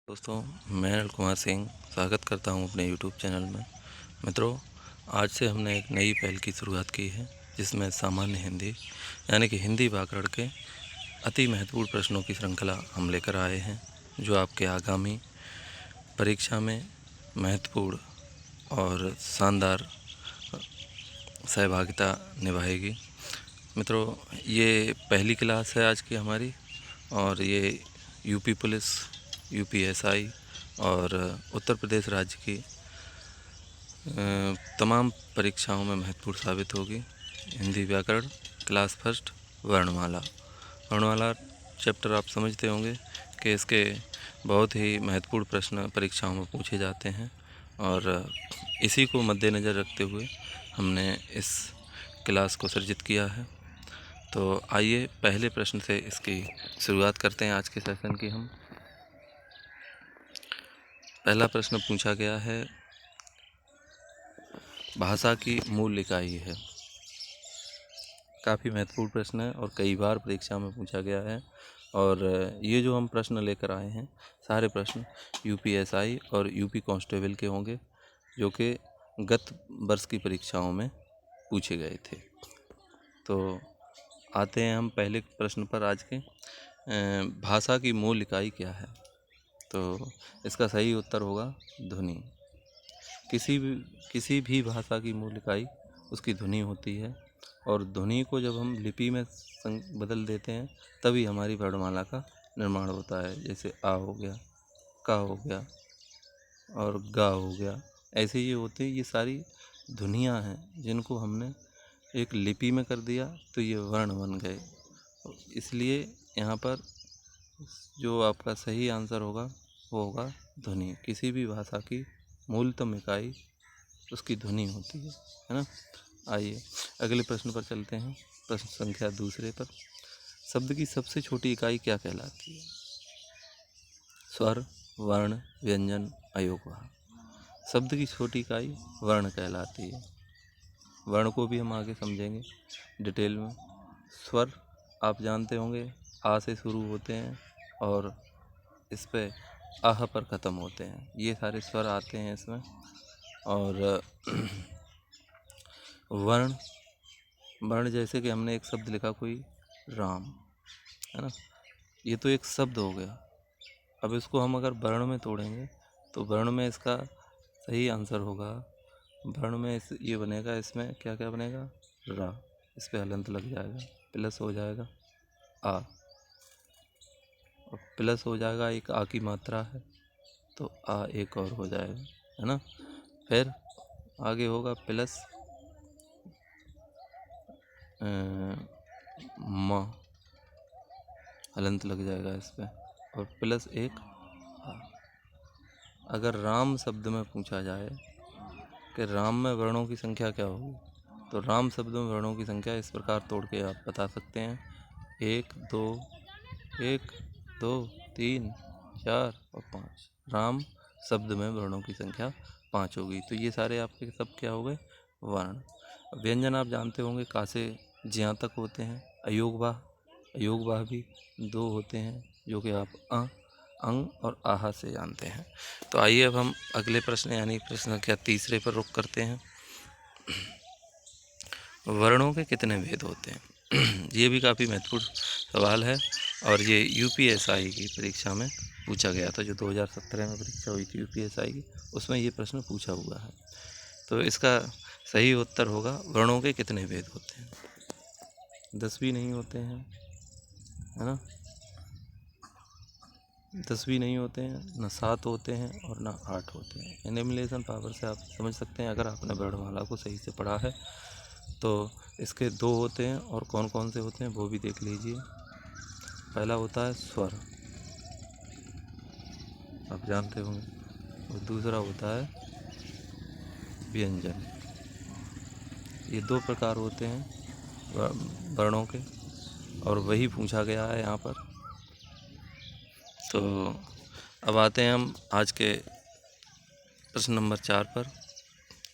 दोस्तों, मैं अनिल कुमार सिंह स्वागत करता हूं अपने YouTube चैनल में। मित्रों, आज से हमने एक नई पहल की शुरुआत की है, जिसमें सामान्य हिंदी यानी कि हिंदी व्याकरण के अति महत्वपूर्ण प्रश्नों की श्रृंखला हम लेकर आए हैं, जो आपके आगामी परीक्षा में महत्वपूर्ण और शानदार सहभागिता निभाएगी। मित्रों, ये पहली क्लास है आज की हमारी, और ये यूपी पुलिस, यूपीएसआई और उत्तर प्रदेश राज्य की तमाम परीक्षाओं में महत्वपूर्ण साबित होगी। हिंदी व्याकरण क्लास फर्स्ट वर्णमाला चैप्टर आप समझते होंगे कि इसके बहुत ही महत्वपूर्ण प्रश्न परीक्षाओं में पूछे जाते हैं, और इसी को मद्देनज़र रखते हुए हमने इस क्लास को सृजित किया है। तो आइए पहले प्रश्न से इसकी शुरुआत करते हैं आज के सेशन की। हम पहला प्रश्न पूछा गया है, भाषा की मूल इकाई है। काफ़ी महत्वपूर्ण प्रश्न है और कई बार परीक्षा में पूछा गया है। और ये जो हम प्रश्न लेकर आए हैं, सारे प्रश्न यूपीएसआई और यूपी कांस्टेबल के होंगे, जो कि गत वर्ष की परीक्षाओं में पूछे गए थे। तो आते हैं हम पहले प्रश्न पर आज के। भाषा की मूल इकाई क्या है? तो इसका सही उत्तर होगा ध्वनि। किसी भी भाषा की मूल इकाई उसकी ध्वनि होती है, और ध्वनि को जब हम लिपि में बदल देते हैं तभी हमारी वर्णमाला का निर्माण होता है। जैसे आ हो गया, का हो गया और गा हो गया। ऐसे ये होते हैं, ये सारी ध्वनियाँ हैं जिनको हमने एक लिपि में कर दिया तो ये वर्ण बन गए। इसलिए यहाँ पर जो आपका सही आंसर होगा वो होगा ध्वनि। किसी भी भाषा की मूलतम इकाई उसकी ध्वनि होती है ना। आइए अगले प्रश्न पर चलते हैं। प्रश्न संख्या दूसरे पर, शब्द की सबसे छोटी इकाई क्या कहलाती है? स्वर, वर्ण, व्यंजन, अयोगवाह। शब्द की छोटी इकाई वर्ण कहलाती है। वर्ण को भी हम आगे समझेंगे डिटेल में। स्वर आप जानते होंगे, आ से शुरू होते हैं और इस पे आह पर ख़त्म होते हैं। ये सारे स्वर आते हैं इसमें। और वर्ण जैसे कि हमने एक शब्द लिखा कोई राम, है ना, ये तो एक शब्द हो गया। अब इसको हम अगर वर्ण में तोड़ेंगे तो वर्ण में इसका सही आंसर होगा, वर्ण में ये बनेगा, इसमें क्या क्या बनेगा? रा, इस पे हलंत लग जाएगा, प्लस हो जाएगा आ, और प्लस हो जाएगा, एक आ की मात्रा है तो आ एक और हो जाएगा, है ना। फिर आगे होगा प्लस म, हलंत लग जाएगा इस पे, और प्लस एक आ। अगर राम शब्द में पूछा जाए कि राम में वर्णों की संख्या क्या होगी, तो राम शब्द में वर्णों की संख्या इस प्रकार तोड़ के आप बता सकते हैं, 1 2 1 2 3 4 और 5। राम शब्द में वर्णों की संख्या 5 होगी। तो ये सारे आपके सब क्या हो गए? वर्ण। व्यंजन आप जानते होंगे, का से ज्यां तक होते हैं। अयोगवाह भी 2 होते हैं, जो कि आप अंग और आहा से जानते हैं। तो आइए अब हम अगले प्रश्न यानी प्रश्न संख्या तीसरे पर रुख करते हैं। वर्णों के कितने भेद होते हैं? ये भी काफ़ी महत्वपूर्ण सवाल है, और ये यूपीएसआई की परीक्षा में पूछा गया था। जो 2017 में परीक्षा हुई थी यूपीएसआई की, उसमें ये प्रश्न पूछा हुआ है। तो इसका सही उत्तर होगा, वर्णों के कितने भेद होते हैं? 10 भी नहीं होते हैं, है ना। 10 भी नहीं होते हैं, न 7 होते हैं और न 8 होते हैं। एनिमिलेशन पावर से आप समझ सकते हैं, अगर आपने वर्णमाला को सही से पढ़ा है तो इसके 2 होते हैं, और कौन कौन से होते हैं वो भी देख लीजिए। पहला होता है स्वर, आप जानते होंगे, और दूसरा होता है व्यंजन। ये 2 प्रकार होते हैं वर्णों के, और वही पूछा गया है यहाँ पर। तो अब आते हैं हम आज के प्रश्न नंबर 4 पर।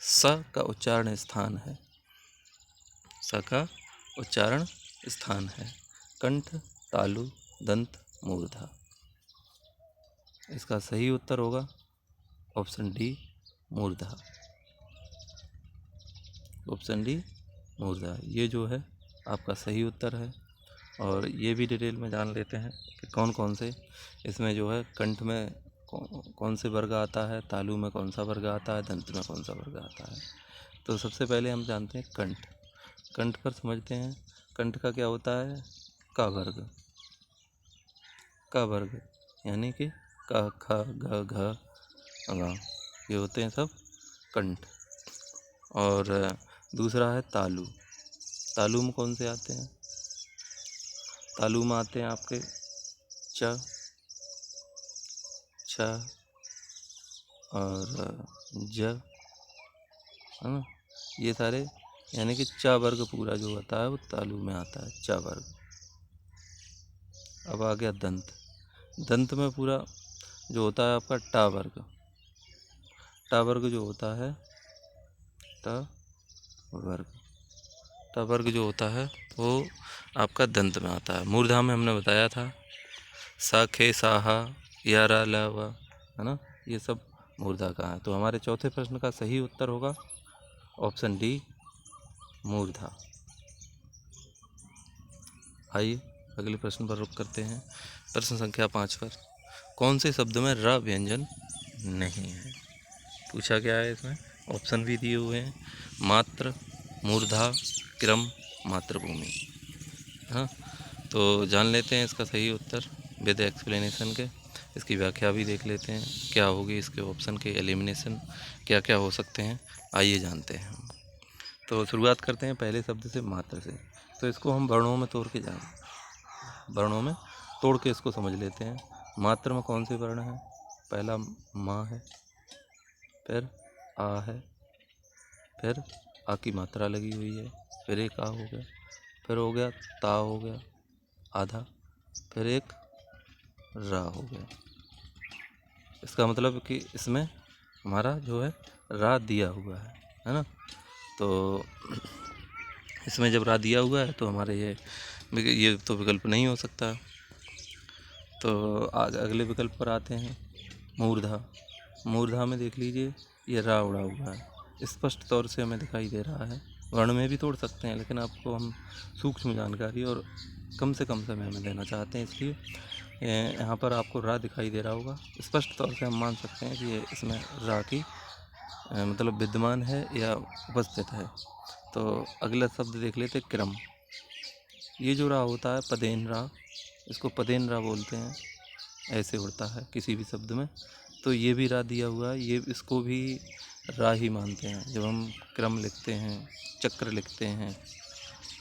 स का उच्चारण स्थान है। स का उच्चारण स्थान है कंठ, तालु, दंत, मूर्धा। इसका सही उत्तर होगा ऑप्शन डी मूर्धा। ऑप्शन डी मूर्धा ये जो है आपका सही उत्तर है। और ये भी डिटेल में जान लेते हैं कि कौन कौन से इसमें जो है कंठ में कौन से वर्ग आता है, तालु में कौन सा वर्ग आता है, दंत में कौन सा वर्ग आता है। तो सबसे पहले हम जानते हैं कंठ। कंठ पर समझते हैं कंठ का क्या होता है, का वर्ग। का वर्ग यानी कि क ख ग घ ङ ये होते हैं सब कंठ। और दूसरा है तालु। तालु में कौन से आते हैं, तालु में आते हैं आपके च, छ और ज, है ना। ये सारे यानी कि च वर्ग पूरा जो होता है वो तालु में आता है, च वर्ग। अब आ गया दंत। दंत में पूरा जो होता है आपका टा वर्ग। टा वर्ग जो होता है, टा वर्ग, टा वर्ग जो होता है वो आपका दंत में आता है। मूर्धा में हमने बताया था सा खे साहा यारा लावा, है ना, ये सब मूर्धा का है। तो हमारे चौथे प्रश्न का सही उत्तर होगा ऑप्शन डी मूर्धा। आइए अगले प्रश्न पर रुक करते हैं। प्रश्न संख्या 5 पर कौन से शब्द में र व्यंजन नहीं है। पूछा क्या है इसमें, ऑप्शन भी दिए हुए हैं, मात्र, मूर्धा, क्रम, मातृभूमि। हाँ, तो जान लेते हैं इसका सही उत्तर विद एक्सप्लेनेशन के। इसकी व्याख्या भी देख लेते हैं क्या होगी, इसके ऑप्शन के एलिमिनेशन क्या क्या हो सकते हैं, आइए जानते हैं हम। तो शुरुआत करते हैं पहले शब्द से, मात्र से। तो इसको हम वर्णों में तोड़ के वर्णों में तोड़ के इसको समझ लेते हैं। मात्र में कौन से वर्ण हैं, पहला माँ है, फिर आ है, फिर आ की मात्रा लगी हुई है, फिर एक आ हो गया, फिर हो गया ता हो गया आधा, फिर एक रा हो गया। इसका मतलब कि इसमें हमारा जो है रा दिया हुआ है ना। तो इसमें जब रा दिया हुआ है तो हमारे ये तो विकल्प नहीं हो सकता। तो आज अगले विकल्प पर आते हैं, मूर्धा। मूर्धा में देख लीजिए ये रा उड़ा हुआ है, स्पष्ट तौर से हमें दिखाई दे रहा है। वर्ण में भी तोड़ सकते हैं लेकिन आपको हम सूक्ष्म जानकारी और कम से कम समय में देना चाहते हैं, इसलिए यहाँ पर आपको रा दिखाई दे रहा होगा। स्पष्ट तौर से हम मान सकते हैं कि ये इसमें रा की मतलब विद्यमान है या उपस्थित है। तो अगला शब्द देख लेते क्रम। ये जो रा होता है पदेन रा, इसको पदेन रा बोलते हैं, ऐसे उड़ता है किसी भी शब्द में। तो ये भी रा दिया हुआ है, ये इसको भी रा ही मानते हैं जब हम क्रम लिखते हैं, चक्र लिखते हैं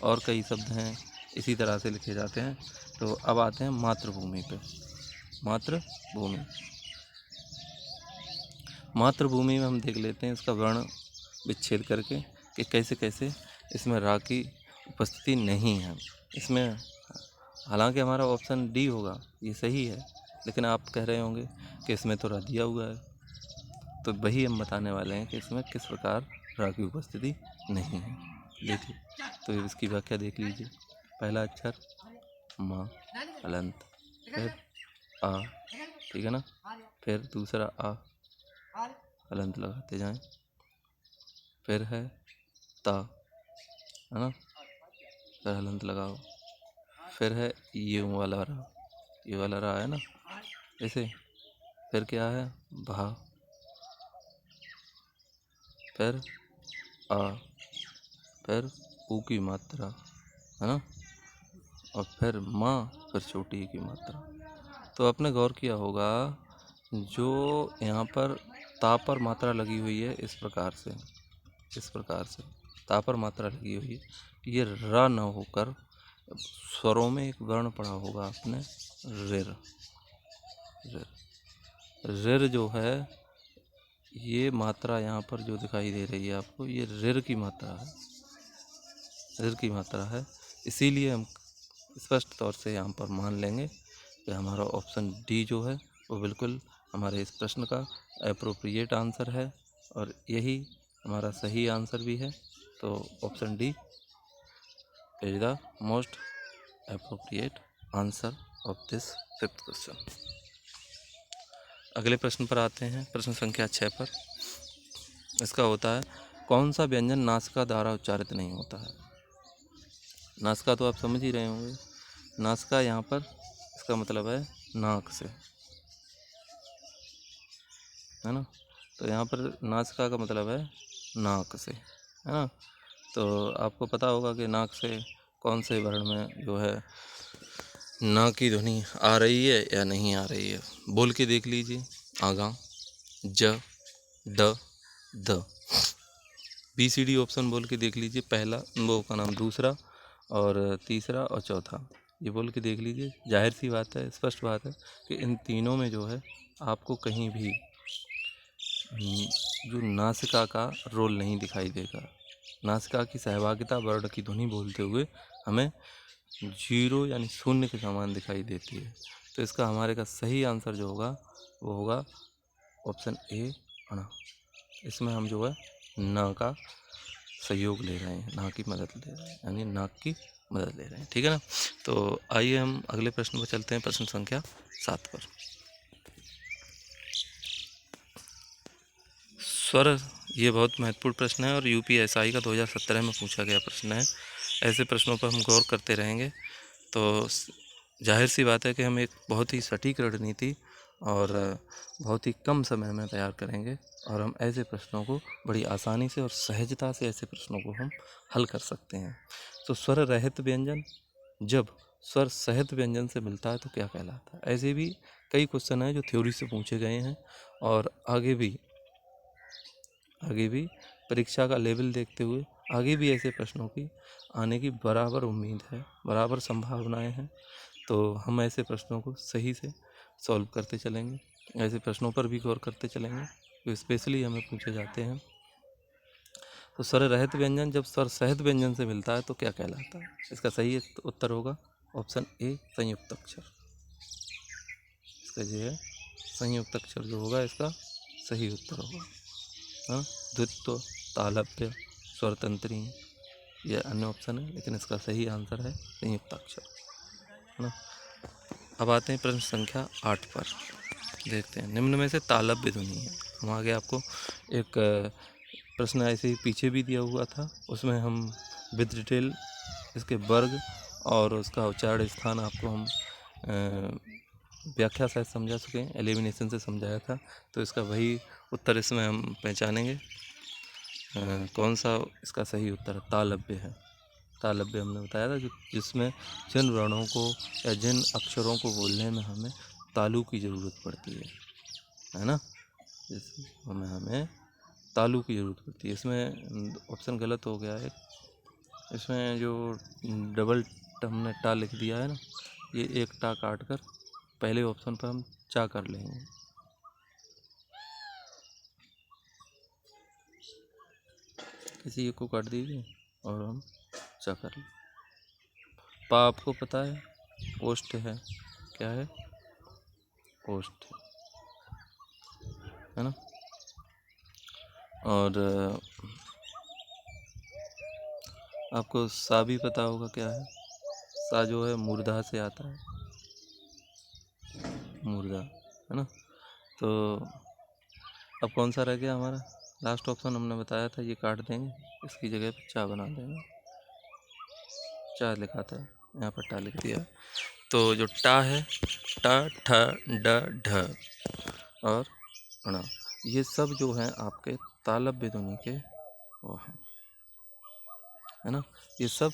और कई शब्द हैं इसी तरह से लिखे जाते हैं। तो अब आते हैं मातृभूमि पे। मातृभूमि, मातृभूमि में हम देख लेते हैं इसका वर्ण विच्छेद करके कि कैसे कैसे इसमें रा की उपस्थिति नहीं है इसमें। हालांकि हमारा ऑप्शन डी होगा, ये सही है, लेकिन आप कह रहे होंगे कि इसमें तो रा दिया हुआ है। तो वही हम बताने वाले हैं कि इसमें किस प्रकार रा की उपस्थिति नहीं है। देखिए, तो इसकी व्याख्या देख लीजिए। पहला अक्षर माँ हलंत, फिर आ, ठीक है ना, फिर दूसरा आ हलंत लगाते जाएं, फिर है ता, है ना, फिर हलंत लगाओ, फिर है ये वाला रा है ना ऐसे, फिर क्या है भा, फिर आ, फिर ऊ की मात्रा, है ना, और फिर माँ, फिर छोटी की मात्रा। तो आपने गौर किया होगा जो यहाँ पर ता पर मात्रा लगी हुई है इस प्रकार से ता पर मात्रा लगी हुई है, ये र न होकर स्वरों में एक वर्ण पढ़ा होगा आपने रिर। रिर जो है ये मात्रा यहाँ पर जो दिखाई दे रही है आपको, ये रिर की मात्रा है, रिर की मात्रा है। इसीलिए हम स्पष्ट तौर से यहाँ पर मान लेंगे कि हमारा ऑप्शन डी जो है वो बिल्कुल हमारे इस प्रश्न का एप्रोप्रिएट आंसर है और यही हमारा सही आंसर भी है। तो option D is the most appropriate answer of this 5th question. अगले प्रश्न पर आते हैं, प्रश्न संख्या 6 पर। इसका होता है, कौन सा व्यंजन नासिका द्वारा उच्चारित नहीं होता है। नासिका तो आप समझ ही रहे होंगे, नासिका यहाँ पर इसका मतलब है नाक से, है ना। तो यहाँ पर नासिका का मतलब है नाक से, है ना। तो आपको पता होगा कि नाक से कौन से वर्ण में जो है ना की ध्वनि आ रही है या नहीं आ रही है। बोल के देख लीजिए, आगा, ज, ड, द। BCD ऑप्शन बोल के देख लीजिए, पहला वो का नाम दूसरा और तीसरा और चौथा, ये बोल के देख लीजिए। जाहिर सी बात है, स्पष्ट बात है कि इन तीनों में जो है आपको कहीं भी जो नासिका का रोल नहीं दिखाई देगा। नासिका की सहभागिता वर्ण की ध्वनि बोलते हुए हमें 0 यानी शून्य के समान दिखाई देती है। तो इसका हमारे का सही आंसर जो होगा वो होगा ऑप्शन ए, अणा। इसमें हम जो है ना का सहयोग ले रहे हैं, ना की मदद ले रहे हैं, यानी नाक की मदद ले रहे हैं, ठीक है ना। तो आइए हम अगले प्रश्न पर चलते हैं, प्रश्न संख्या 7 पर। स्वर, ये बहुत महत्वपूर्ण प्रश्न है और UPSI का 2017 में पूछा गया प्रश्न है। ऐसे प्रश्नों पर हम गौर करते रहेंगे तो जाहिर सी बात है कि हम एक बहुत ही सटीक रणनीति और बहुत ही कम समय में तैयार करेंगे और हम ऐसे प्रश्नों को बड़ी आसानी से और सहजता से ऐसे प्रश्नों को हम हल कर सकते हैं। तो स्वर रहित व्यंजन जब स्वर सहित व्यंजन से मिलता है तो क्या कहलाता है। ऐसे भी कई क्वेश्चन हैं जो थ्योरी से पूछे गए हैं और आगे भी परीक्षा का लेवल देखते हुए आगे भी ऐसे प्रश्नों की आने की बराबर उम्मीद है, बराबर संभावनाएं हैं। तो हम ऐसे प्रश्नों को सही से सॉल्व करते चलेंगे, ऐसे प्रश्नों पर भी गौर करते चलेंगे जो स्पेशली हमें पूछे जाते हैं। तो स्वर रहित व्यंजन जब स्वर सहित व्यंजन से मिलता है तो क्या कहलाता है। इसका सही उत्तर होगा ऑप्शन ए, संयुक्त अक्षर। इसका जो है संयुक्त अक्षर जो होगा इसका सही उत्तर होगा। हाँ, द्वित्व, तालव्य, स्वरतंत्री, यह अन्य ऑप्शन है लेकिन इसका सही आंसर है संयुक्त अक्षर, है ना। अब आते हैं प्रश्न संख्या 8 पर। देखते हैं, निम्न में से तालव्य ध्वनि है। हम आगे आपको एक प्रश्न ऐसे ही पीछे भी दिया हुआ था, उसमें हम विद डिटेल इसके वर्ग और उसका उच्चारण स्थान आपको हम व्याख्या शायद समझा सकें, एलिमिनेशन से समझाया था। तो इसका वही उत्तर इसमें हम पहचानेंगे। कौन सा इसका सही उत्तर है, तालव्य है। तालव्य हमने बताया था जिसमें जिन वर्णों को या जिन अक्षरों को बोलने में हमें तालु की ज़रूरत पड़ती है ना। जिसमें हमें तालु की ज़रूरत पड़ती है। इसमें ऑप्शन गलत हो गया है, इसमें जो डबल हमने टा लिख दिया है ना, ये एक टा काट कर पहले ऑप्शन पर हम चा कर लेंगे। इसी एक को काट दीजिए और हम चा कर लें। पा आपको पता है ओष्ठ है, क्या है, ओष्ठ है ना। और आपको सा भी पता होगा क्या है, सा जो है मूर्धा से आता है, मूर्धा, है ना। तो अब कौन सा रह गया हमारा लास्ट ऑप्शन, हमने बताया था ये काट देंगे, इसकी जगह पर चा बना देंगे। चा लिखा था, यहाँ पर टा लिख दिया। तो जो टा है, टा, ठ, ड, ढ और ण, ये सब जो हैं आपके तालव्य ध्वनि के वो हैं, है ना। ये सब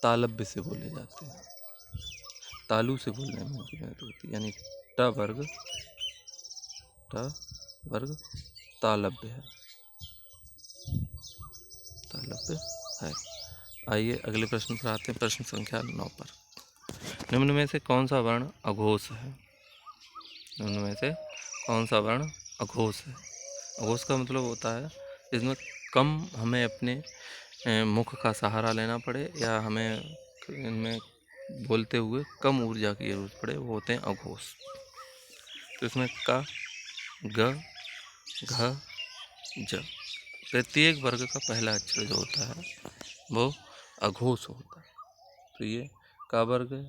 तालव्य से बोले जाते हैं, तालु से बोलने में जरूरत होती है, यानी ट वर्ग तालव्य है, तालव्य है। आइए अगले प्रश्न पर आते हैं, प्रश्न संख्या 9 पर। निम्न में से कौन सा वर्ण अघोष है। निम्न में से कौन सा वर्ण अघोष है। अघोष का मतलब होता है जिसमें कम हमें अपने मुख का सहारा लेना पड़े या हमें इनमें बोलते हुए कम ऊर्जा की जरूरत पड़े, वो होते हैं अघोष। तो इसमें क, ग, घ, ज, प्रत्येक वर्ग का पहला अक्षर जो होता है वो अघोष होता है। तो ये का वर्ग है,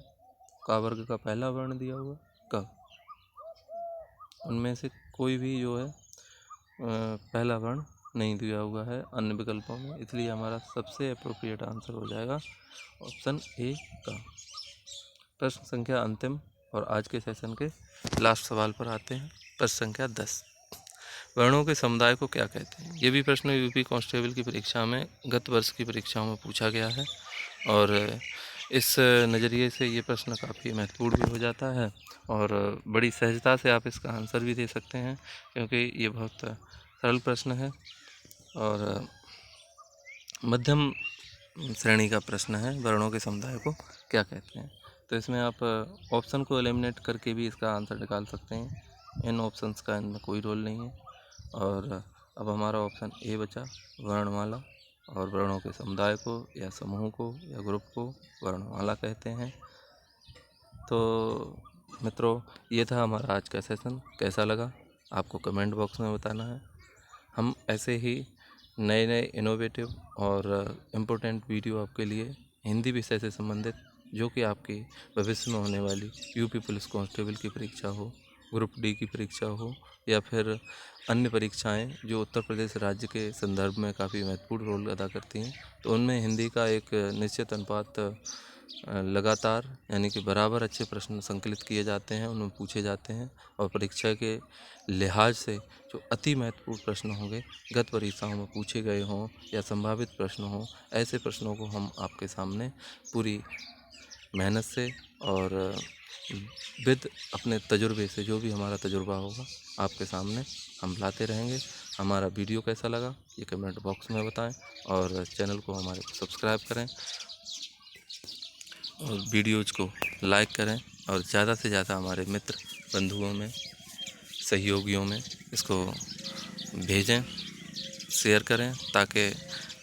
का वर्ग का पहला वर्ण दिया हुआ क, उनमें से कोई भी जो है पहला वर्ण नहीं दिया हुआ है अन्य विकल्पों में, इसलिए हमारा सबसे अप्रोप्रिएट आंसर हो जाएगा ऑप्शन ए का। प्रश्न संख्या अंतिम और आज के सेशन के लास्ट सवाल पर आते हैं। प्रश्न संख्या 10, वर्णों के समुदाय को क्या कहते हैं? ये भी प्रश्न यूपी कांस्टेबल की परीक्षा में गत वर्ष की परीक्षाओं में पूछा गया है और इस नज़रिए से ये प्रश्न काफ़ी महत्वपूर्ण भी हो जाता है और बड़ी सहजता से आप इसका आंसर भी दे सकते हैं, क्योंकि ये बहुत सरल प्रश्न है और मध्यम श्रेणी का प्रश्न है। वर्णों के समुदाय को क्या कहते हैं? तो इसमें आप ऑप्शन को एलिमिनेट करके भी इसका आंसर निकाल सकते हैं। इन ऑप्शंस का इनमें कोई रोल नहीं है। और अब हमारा ऑप्शन ए बचा, वर्णमाला। और वर्णों के समुदाय को या समूह को या ग्रुप को वर्णमाला कहते हैं। तो मित्रों, ये था हमारा आज का सेशन। कैसा लगा आपको कमेंट बॉक्स में बताना है। हम ऐसे ही नए नए इनोवेटिव और इम्पोर्टेंट वीडियो आपके लिए हिंदी विषय से संबंधित, जो कि आपकी भविष्य में होने वाली यूपी पुलिस कांस्टेबल की परीक्षा हो, ग्रुप डी की परीक्षा हो या फिर अन्य परीक्षाएं जो उत्तर प्रदेश राज्य के संदर्भ में काफ़ी महत्वपूर्ण रोल अदा करती हैं, तो उनमें हिंदी का एक निश्चित अनुपात लगातार यानी कि बराबर अच्छे प्रश्न संकलित किए जाते हैं, उनमें पूछे जाते हैं। और परीक्षा के लिहाज से जो अति महत्वपूर्ण प्रश्न होंगे, गत परीक्षाओं में पूछे गए हों या संभावित प्रश्न हों, ऐसे प्रश्नों को हम आपके सामने पूरी मेहनत से और विद अपने तजुर्बे से, जो भी हमारा तजुर्बा होगा, आपके सामने हम लाते रहेंगे। हमारा वीडियो कैसा लगा ये कमेंट बॉक्स में बताएं और चैनल को हमारे सब्सक्राइब करें और वीडियोज़ को लाइक करें और ज़्यादा से ज़्यादा हमारे मित्र बंधुओं में, सहयोगियों में इसको भेजें, शेयर करें, ताकि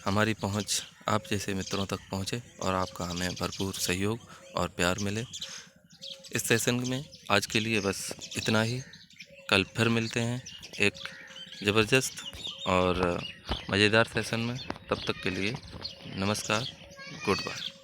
हमारी पहुंच आप जैसे मित्रों तक पहुंचे और आपका हमें भरपूर सहयोग और प्यार मिले। इस सेशन में आज के लिए बस इतना ही। कल फिर मिलते हैं एक ज़बरदस्त और मज़ेदार सेशन में। तब तक के लिए नमस्कार, गुड बाय।